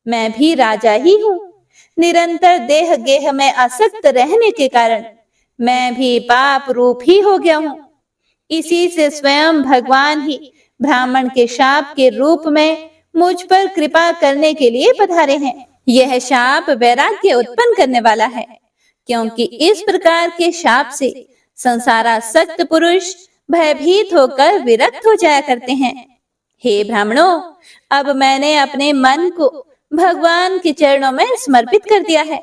मैं भी राजा ही हूँ। निरंतर देह गेह में आसक्त रहने के कारण मैं भी पाप रूप ही हो गया हूँ। इसी से स्वयं भगवान ही ब्राह्मण के शाप के रूप में मुझ पर कृपा करने के लिए पधारे हैं। यह शाप वैराग्य उत्पन्न करने वाला है, क्योंकि इस प्रकार के शाप से संसारासक्त पुरुष भयभीत होकर विरक्त हो जाया करते हैं। हे ब्राह्मणों, अब मैंने अपने मन को भगवान के चरणों में समर्पित कर दिया है।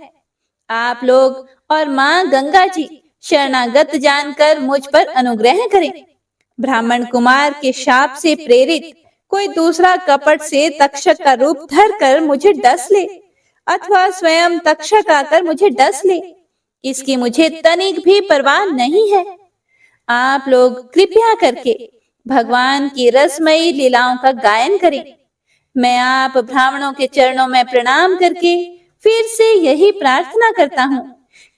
आप लोग और माँ गंगा जी शरणागत जानकर मुझ पर अनुग्रह करें। ब्राह्मण कुमार के शाप से प्रेरित कोई दूसरा कपट से तक्षक का रूप धर कर मुझे डस ले अथवा स्वयं तक्षक आकर मुझे डस ले, इसकी मुझे तनिक भी परवाह नहीं है। आप लोग कृपया करके भगवान की रसमयी लीलाओं का गायन करें। मैं आप ब्राह्मणों के चरणों में प्रणाम करके फिर से यही प्रार्थना करता हूँ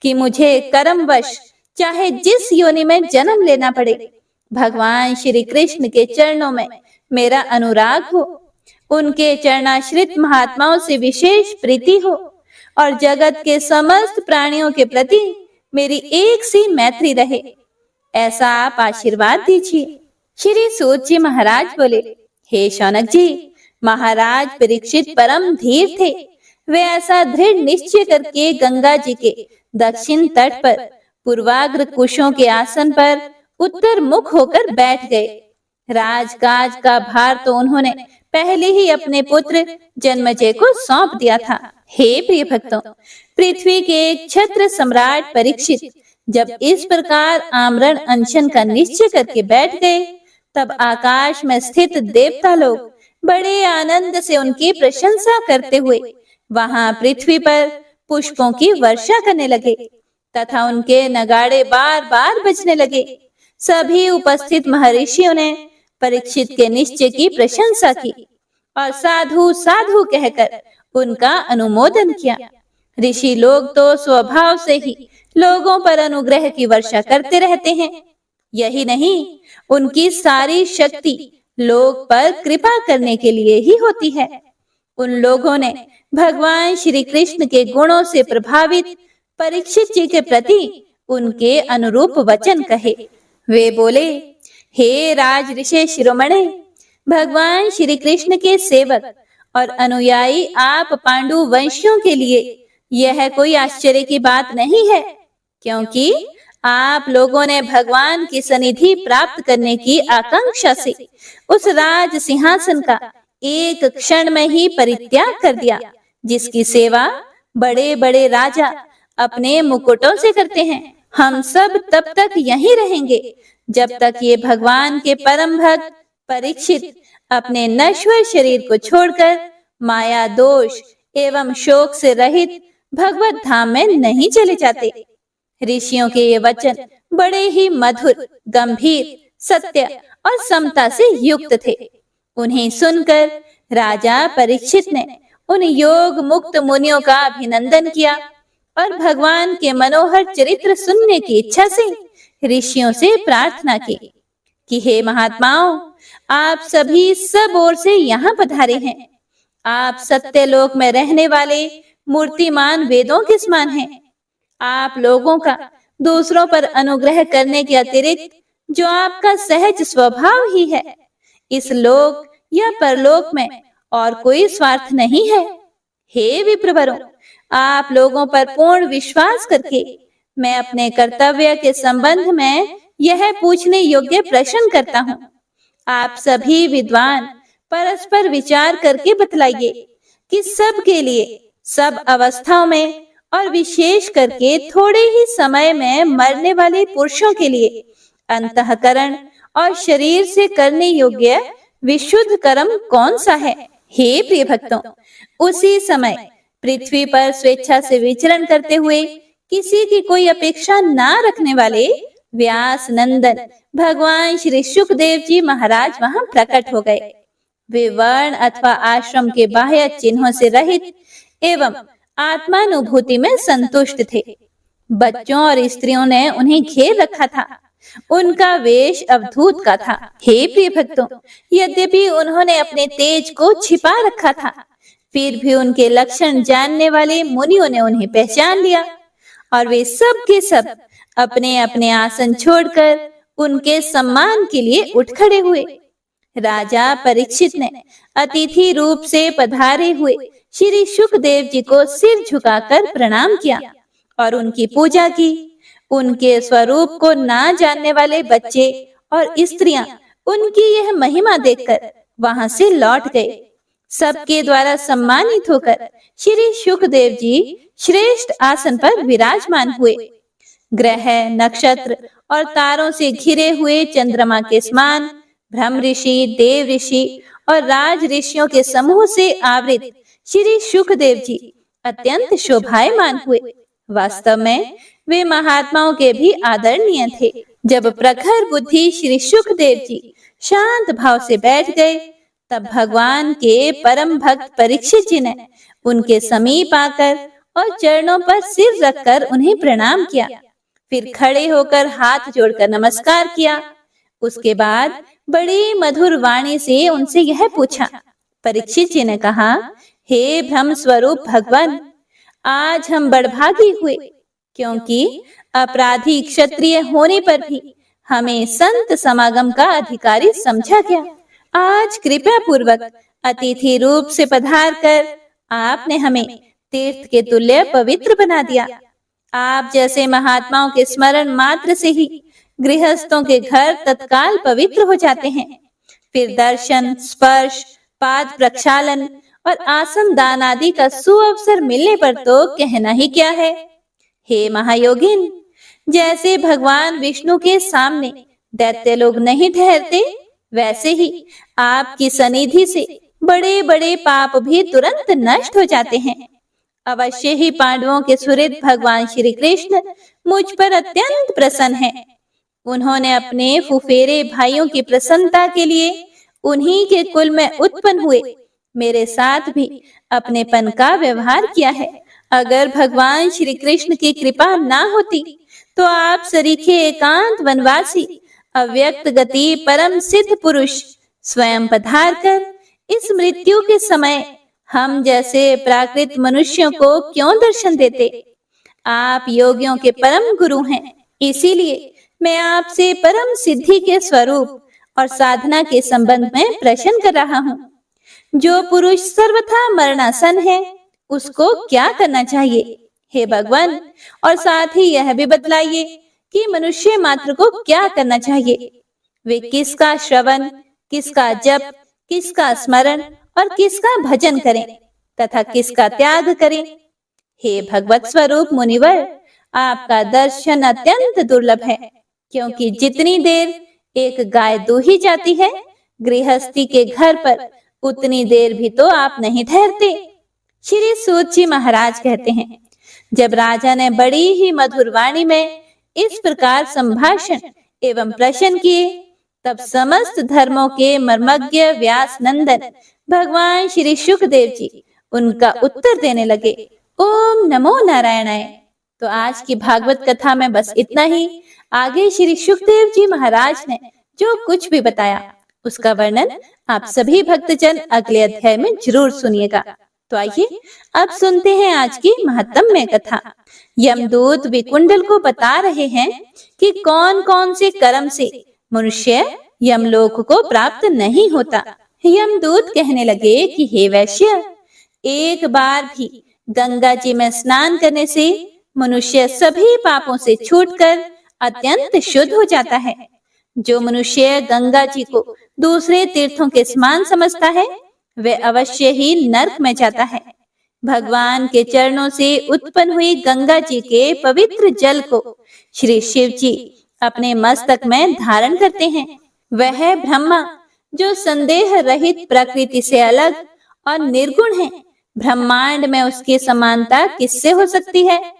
कि मुझे कर्मवश चाहे जिस योनि में जन्म लेना पड़े, भगवान श्री कृष्ण के चरणों में मेरा अनुराग हो, उनके चरणाश्रित महात्माओं से विशेष प्रीति हो और जगत के समस्त प्राणियों के प्रति मेरी एक सी मैत्री रहे, ऐसा आप आशीर्वाद दीजिए। श्री सूत जी महाराज बोले, हे शौनक जी, महाराज परीक्षित परम धीर थे। वे ऐसा दृढ़ निश्चय करके गंगा जी के दक्षिण तट पर पूर्वाग्र कुशों के आसन पर उत्तर मुख होकर बैठ गए। राजकाज का भार तो उन्होंने पहले ही अपने पुत्र जन्मेजय को सौंप दिया था। हे प्रिय भक्तों, पृथ्वी के एक छत्र सम्राट परीक्षित जब इस प्रकार आमरण अनशन का निश्चय करके बैठ गए, तब आकाश में स्थित देवता लोग बड़े आनंद से उनकी प्रशंसा करते हुए वहां पृथ्वी पर पुष्पों की वर्षा करने लगे तथा उनके नगाड़े बार बार बजने लगे। सभी उपस्थित महर्षियों ने परीक्षित के निश्चय की प्रशंसा की और साधु साधु कहकर उनका अनुमोदन किया। ऋषि लोग तो स्वभाव से ही लोगों पर अनुग्रह की वर्षा करते रहते हैं। यही नहीं, उनकी सारी शक्ति लोग पर कृपा करने के लिए ही होती है। उन लोगों ने भगवान श्री कृष्ण के गुणों से प्रभावित परीक्षित जी के प्रति उनके अनुरूप वचन कहे। वे बोले, हे राज ऋषि शिरोमणे, भगवान श्री कृष्ण के सेवक और अनुयायी आप पांडु वंशियों के लिए यह कोई आश्चर्य की बात नहीं है, क्योंकि आप लोगों ने भगवान की सनिधि प्राप्त करने की आकांक्षा से उस राज सिंहासन का एक क्षण में ही परित्याग कर दिया, जिसकी सेवा बड़े बड़े राजा अपने मुकुटों से करते हैं। हम सब तब तक यहीं रहेंगे जब तक ये भगवान के परम भक्त परीक्षित अपने नश्वर शरीर को छोड़कर माया दोष एवं शोक से रहित भगवत धाम में नहीं चले जाते। ऋषियों के ये वचन बड़े ही मधुर, गंभीर, सत्य और समता से युक्त थे। उन्हें सुनकर राजा परीक्षित ने उन योग मुक्त मुनियों का अभिनंदन किया और भगवान के मनोहर चरित्र सुनने की इच्छा से ऋषियों से प्रार्थना की कि हे महात्माओं, आप सभी सब ओर से यहाँ पधारे हैं। आप सत्यलोक में रहने वाले मूर्तिमान वेदों के समान हैं। आप लोगों का दूसरों पर अनुग्रह करने के अतिरिक्त जो आपका सहज स्वभाव ही है, इस लोक या परलोक में और कोई स्वार्थ नहीं है। हे विप्रवरों, आप लोगों पर पूर्ण विश्वास करके मैं अपने कर्तव्य के संबंध में यह पूछने योग्य प्रश्न करता हूँ। आप सभी विद्वान परस्पर विचार करके बतलाइए कि सबके लिए, सब अवस्थाओं में और विशेष करके थोड़े ही समय में मरने वाले पुरुषों के लिए अंतःकरण और शरीर से करने योग्य विशुद्ध कर्म कौन सा है। हे प्रिय भक्तों, उसी समय पृथ्वी पर स्वेच्छा से विचरण करते हुए किसी की कोई अपेक्षा ना रखने वाले व्यास नंदन भगवान श्री सुखदेव जी महाराज वहां प्रकट हो गए। वे वर्ण अथवा आश्रम के बाह्य चिन्हों से रहित एवं आत्मानुभूति में संतुष्ट थे। बच्चों और स्त्रियों ने उन्हें घेर रखा था। उनका वेश अवधूत का था। हे प्रिय भक्तों, यद्यपि उन्होंने अपने तेज को छिपा रखा था, फिर भी उनके लक्षण जानने वाले मुनियों ने उन्हें पहचान लिया और वे सब के सब अपने अपने आसन छोड़कर उनके सम्मान के लिए उठ खड़े हुए। राजा परीक्षित ने अतिथि रूप से पधारे हुए श्री सुखदेव जी को सिर झुकाकर प्रणाम किया और उनकी पूजा की। उनके स्वरूप को ना जानने वाले बच्चे और स्त्रियां उनकी यह महिमा देखकर वहां से लौट गए। सबके द्वारा सम्मानित होकर श्री सुखदेव जी श्रेष्ठ आसन पर विराजमान हुए। ग्रह, नक्षत्र और तारों से घिरे हुए चंद्रमा के समान ब्रह्म ऋषि, देव ऋषि और राज ऋषियों के समूह से आवृत श्री सुखदेव जी अत्यंत शोभायमान हुए। वास्तव में वे महात्माओं के भी आदरणीय थे। जब प्रखर बुद्धि श्री सुखदेव जी शांत भाव से बैठ गए, तब भगवान के परम भक्त परीक्षित जी ने उनके समीप आकर और चरणों पर सिर रखकर उन्हें प्रणाम किया। फिर खड़े होकर हाथ जोड़कर नमस्कार किया। उसके बाद बड़ी मधुर वाणी से उनसे यह पूछा। परीक्षित जी ने कहा, हे ब्रह्म स्वरूप भगवान, आज हम बड़भागी हुए, क्योंकि अपराधी क्षत्रिय होने पर भी हमें संत समागम का अधिकारी समझा गया। आज कृपया पूर्वक अतिथि रूप से पधार कर आपने हमें तीर्थ के तुल्य पवित्र बना दिया। आप जैसे महात्माओं के स्मरण मात्र से ही गृहस्थों के घर तत्काल पवित्र हो जाते हैं। फिर दर्शन, स्पर्श, पाद प्रक्षालन और आसन दान आदि का सुअवसर मिलने पर तो कहना ही क्या है। हे महायोगिन, जैसे भगवान विष्णु के सामने दैत्य लोग नहीं ठहरते, वैसे ही आपकी सनिधि से बड़े बड़े पाप भी तुरंत नष्ट हो जाते हैं। अवश्य ही पांडवों के सुहृद भगवान श्री कृष्ण मुझ पर अत्यंत प्रसन्न हैं। उन्होंने अपने फुफेरे भाइयों की प्रसन्नता के लिए उन्हीं के कुल में उत्पन्न हुए मेरे साथ भी अपनेपन का व्यवहार किया है। अगर भगवान श्री कृष्ण की कृपा ना होती तो आप सरीखे एकांत वनवासी अव्यक्त गति परम सिद्ध पुरुष स्वयं पधार कर इस मृत्यु के समय हम जैसे प्राकृत मनुष्यों को क्यों दर्शन देते। आप योगियों के परम गुरु हैं, इसीलिए मैं आपसे परम सिद्धि के स्वरूप और साधना के संबंध में प्रश्न कर रहा हूँ। जो पुरुष सर्वथा मरणासन है, उसको क्या करना चाहिए, हे भगवान? और साथ ही यह भी बतलाइए कि मनुष्य मात्र को क्या करना चाहिए। वे किसका श्रवण, किसका जप, किसका स्मरण और किसका भजन करें तथा किसका त्याग करें। हे भगवत स्वरूप मुनिवर, आपका दर्शन अत्यंत दुर्लभ है, क्योंकि जितनी देर एक गाय दूही जाती है गृहस्थी के घर पर, उतनी देर भी तो आप नहीं ठहरते। श्री सूत जी महाराज कहते हैं, जब राजा ने बड़ी ही मधुर वाणी में इस प्रकार संभाषण एवं प्रश्न किए, तब समस्त धर्मों के मर्मज्ञ व्यास नंदन भगवान श्री सुखदेव जी उनका उत्तर देने लगे। ओम नमो नारायणाय। तो आज की भागवत कथा में बस इतना ही। आगे श्री सुखदेव जी महाराज ने जो कुछ भी बताया उसका वर्णन आप सभी भक्तजन अगले अध्याय में जरूर सुनिएगा। तो आइए अब सुनते हैं आज की महत्तम कथा। यमदूत विकुंडल को बता रहे हैं कि कौन कौन से कर्म से मनुष्य यमलोक को प्राप्त नहीं होता। यमदूत कहने लगे कि हे वैश्य, एक बार भी गंगा जी में स्नान करने से मनुष्य सभी पापों से छूटकर अत्यंत शुद्ध हो जाता है। जो मनुष्य गंगा जी को दूसरे तीर्थों के समान समझता है, वह अवश्य ही नरक में जाता है। भगवान के चरणों से उत्पन्न हुई गंगा जी के पवित्र जल को श्री शिव जी अपने मस्तक में धारण करते हैं। वह ब्रह्मा जो संदेह रहित प्रकृति से अलग और निर्गुण है, ब्रह्मांड में उसकी समानता किससे हो सकती है।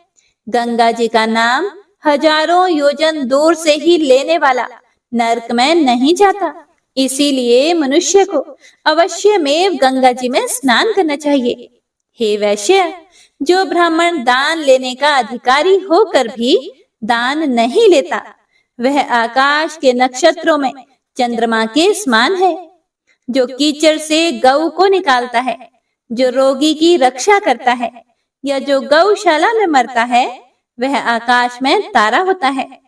गंगा जी का नाम हजारों योजन दूर से ही लेने वाला नरक में नहीं जाता। इसीलिए मनुष्य को अवश्य में गंगा जी में स्नान करना चाहिए। हे वैश्य, जो ब्राह्मण दान लेने का अधिकारी होकर भी दान नहीं लेता, वह आकाश के नक्षत्रों में चंद्रमा के समान है। जो कीचड़ से गऊ को निकालता है, जो रोगी की रक्षा करता है, या जो गौशाला में मरता है, वह आकाश में तारा होता है।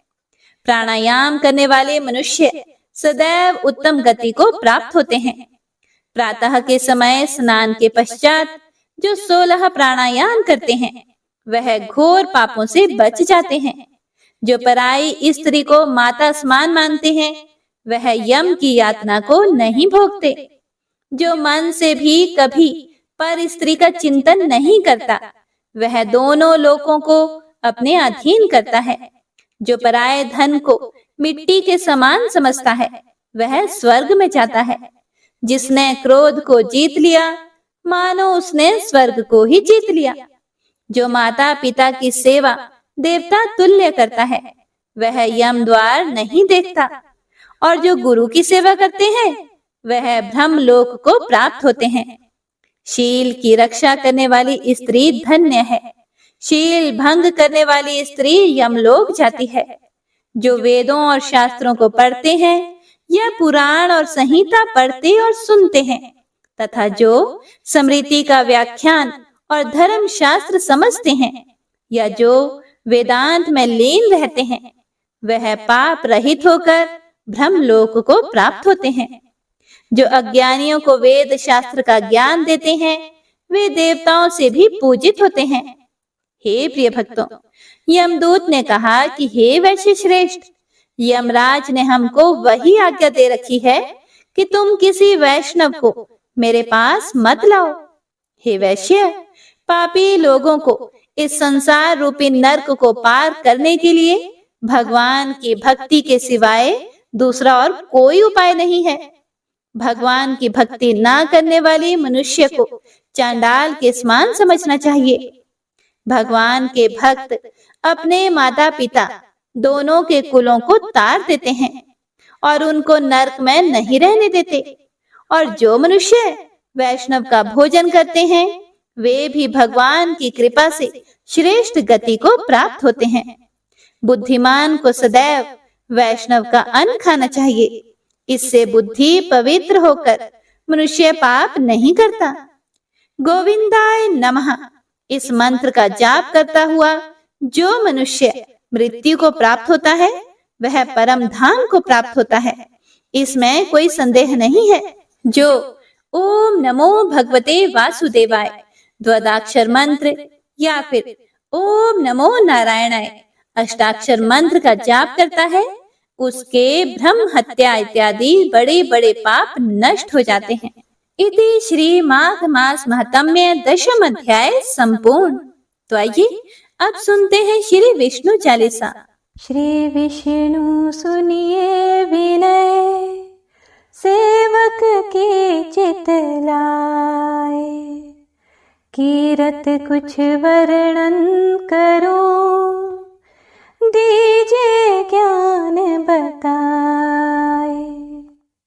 प्राणायाम करने वाले मनुष्य सदैव उत्तम गति को प्राप्त होते हैं। प्रातः के समय स्नान के पश्चात जो 16 प्राणायाम करते हैं, वह घोर पापों से बच जाते हैं। जो पराई स्त्री को माता समान मानते हैं, वह यम की यातना को नहीं भोगते। जो मन से भी कभी पर स्त्री का चिंतन नहीं करता, वह दोनों लोकों को अपने अधीन करता है। जो पराये धन को मिट्टी के समान समझता है, वह स्वर्ग में जाता है। जिसने क्रोध को जीत लिया, मानो उसने स्वर्ग को ही जीत लिया। जो माता पिता की सेवा देवता तुल्य करता है, वह यम द्वार नहीं देखता। और जो गुरु की सेवा करते हैं, वह ब्रह्म लोक को प्राप्त होते हैं। शील की रक्षा करने वाली स्त्री धन्य है। शील भंग करने वाली स्त्री यमलोक जाती है। जो वेदों और शास्त्रों को पढ़ते हैं, या पुराण और संहिता पढ़ते और सुनते हैं, तथा जो स्मृति का व्याख्यान और धर्म शास्त्र समझते हैं, या जो वेदांत में लीन रहते हैं, वह पाप रहित होकर ब्रह्मलोक को प्राप्त होते हैं। जो अज्ञानियों को वेद शास्त्र का ज्ञान देते हैं, वे देवताओं से भी पूजित होते हैं। हे प्रिय भक्तों, यमदूत ने कहा कि हे वैश्य श्रेष्ठ, यमराज ने हमको वही आज्ञा दे रखी है कि तुम किसी वैष्णव को मेरे पास मत लाओ। हे वैश्य, पापी लोगों को इस संसार रूपी नरक को पार करने के लिए भगवान की भक्ति के सिवाय दूसरा और कोई उपाय नहीं है। भगवान की भक्ति ना करने वाले मनुष्य को चांडाल के समान समझना चाहिए। भगवान के भक्त अपने माता पिता दोनों के कुलों को तार देते हैं और उनको नरक में नहीं रहने देते। और जो मनुष्य वैष्णव का भोजन करते हैं, वे भी भगवान की कृपा से श्रेष्ठ गति को प्राप्त होते हैं। बुद्धिमान को सदैव वैष्णव का अन्न खाना चाहिए। इससे बुद्धि पवित्र होकर मनुष्य पाप नहीं करता। गोविंदाय नमः इस मंत्र का जाप करता हुआ जो मनुष्य मृत्यु को प्राप्त होता है, वह परम धाम को प्राप्त होता है। इसमें कोई संदेह नहीं है। जो ओम नमो भगवते वासुदेवाय द्वदाक्षर मंत्र या फिर ओम नमो नारायणाय अष्टाक्षर मंत्र का जाप करता है, उसके ब्रह्म हत्या इत्यादि बड़े बड़े पाप नष्ट हो जाते हैं। इति श्री माघ मास महात्म्य दशम अध्याय संपूर्ण। तो आइए अब सुनते हैं श्री विष्णु चालीसा। श्री विष्णु सुनिए विनय, सेवक की चित लाए। कीरत कुछ वर्णन करूं, दीजिए ज्ञान बताए।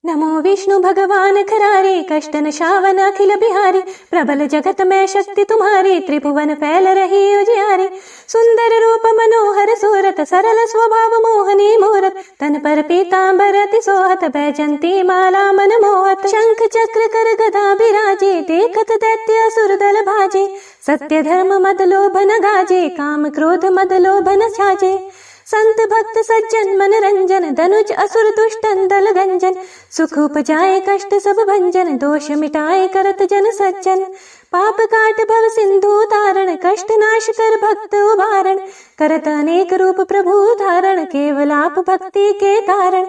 नमो विष्णु भगवान खरारे, कष्ट नशावन अखिल बिहारी। प्रबल जगत में शक्ति तुम्हारी, त्रिभुवन फैल रही उजियारी। सुंदर रूप मनोहर सूरत, सरल स्वभाव मोहनी मूरत। तन पर पीतांबर अति सोहत, बैजंती माला मन मोहत। शंख चक्र कर गदा बिराजे, देखत दैत्य असुर दल भाजे। सत्य धर्म मद लोभ न गाजे, काम क्रोध मद लोभ न छाजे। संत भक्त सज्जन मन रंजन, धनुज असुर दुष्टन दल गंजन। सुख उपजाए कष्ट सब भंजन, दोष मिटाए करत जन सज्जन। पाप काट भव सिंधु तारण, कष्ट नाश कर भक्त उबारण, करत अनेक रूप प्रभु धारण, केवल आप भक्ति के कारण।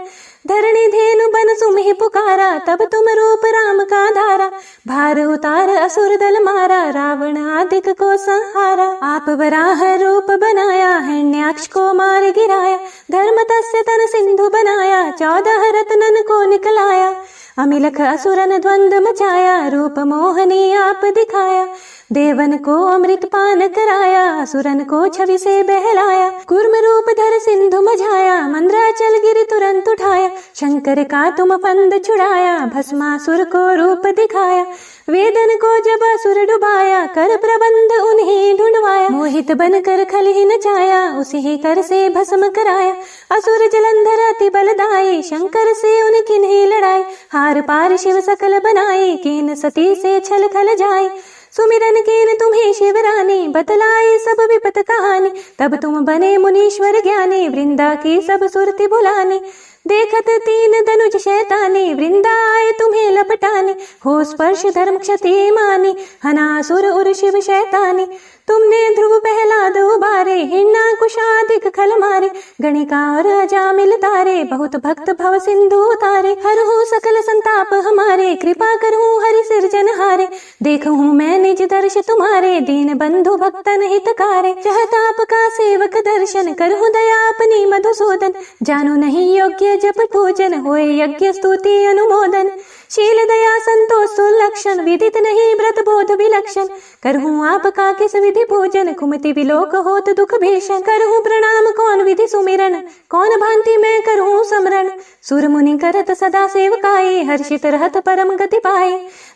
धरणी धेनु बन सुमहि पुकारा, तब तुम रूप राम का धारा, भार उतार असुर दल मारा, रावण आदिक को संहारा। आप वराह रूप बनाया, हिरण्याक्ष को मार गिराया, धर्म तस्य तन सिंधु बनाया, 14 रत्नन को निकलाया। अमिलख असुरन द्वंद मचाया, रूप मोहनी आप दिखाया, देवन को अमृत पान कराया, असुरन को छवि से बहलाया। कूर्म रूप धर सिंधु मझाया, मंद्राचल गिरि तुरंत उठाया, शंकर का तुम फंद छुड़ाया, भस्मासुर को रूप दिखाया। वेदन को जब असुर डुबाया, कर प्रबंध उन्हें ढूंढवाया, मोहित बन कर खल ही नचाया, उसी ही कर से भस्म कराया। असुर जलंधर अति बलदाई, शंकर से उनकी नहीं लड़ाई, हार पार शिव सकल बनाई, कीन सती से छल खल जाए। सुमिरन कीन तुम्हें शिवरानी, बतलाई सब विपत कहानी, तब तुम बने मुनीश्वर ज्ञानी, वृंदा की सब सुरति बुलानी। देखत 3 धनुष शैतानी, वृंदा आए तुम्हें लपटानी, हो स्पर्श धर्म क्षति मानी, हनासुर उर शिव शैतानी। तुमने ध्रुव प्रहलाद उबारे, हिरण्याकुशादिक खल मारे, गणिका और अजामिल तारे, बहुत भक्त भव सिंधु उतारे। हरहु सकल संताप हमारे, कृपा करहूँ हरि सिरजनहारे, देखूँ मैं निज दर्श तुम्हारे, दीन बंधु भक्तन हितकारे। चाहताप का सेवक दर्शन, करहूँ दया अपनी मधुसूदन, जानो नहीं योग्य जप पूजन, होए यज्ञ स्तुति अनुमोदन। शील दया संतोष सुलक्षण, विदित नहीं व्रत बोध विलक्षण, करहूँ आपका किस विधि पूजन, कुमति विलोक होत दुख भीषण। करहूँ प्रणाम कौन विधि सुमिरन, कौन भांति मैं करहूँ समरण, सुर मुनि करत सदा सेवकाई, हर्षित रहत परम गति पाए।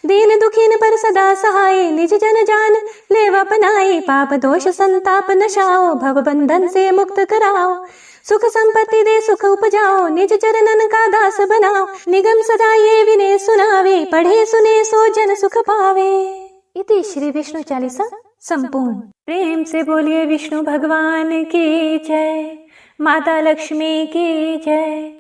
दीन दुखीन पर सदा सहाय, निज जन जान लेवा अपनाई, पाप दोष संताप नशाओ, भव बंधन से मुक्त कराओ। सुख संपत्ति दे सुख उपजाओ, निज चरणन का दास बनाओ, निगम सदा ये विनय सुनावे, पढ़े सुने सो जन सुख पावे। इति श्री विष्णु चालीसा संपूर्ण। प्रेम से बोलिए विष्णु भगवान की जय, माता लक्ष्मी की जय।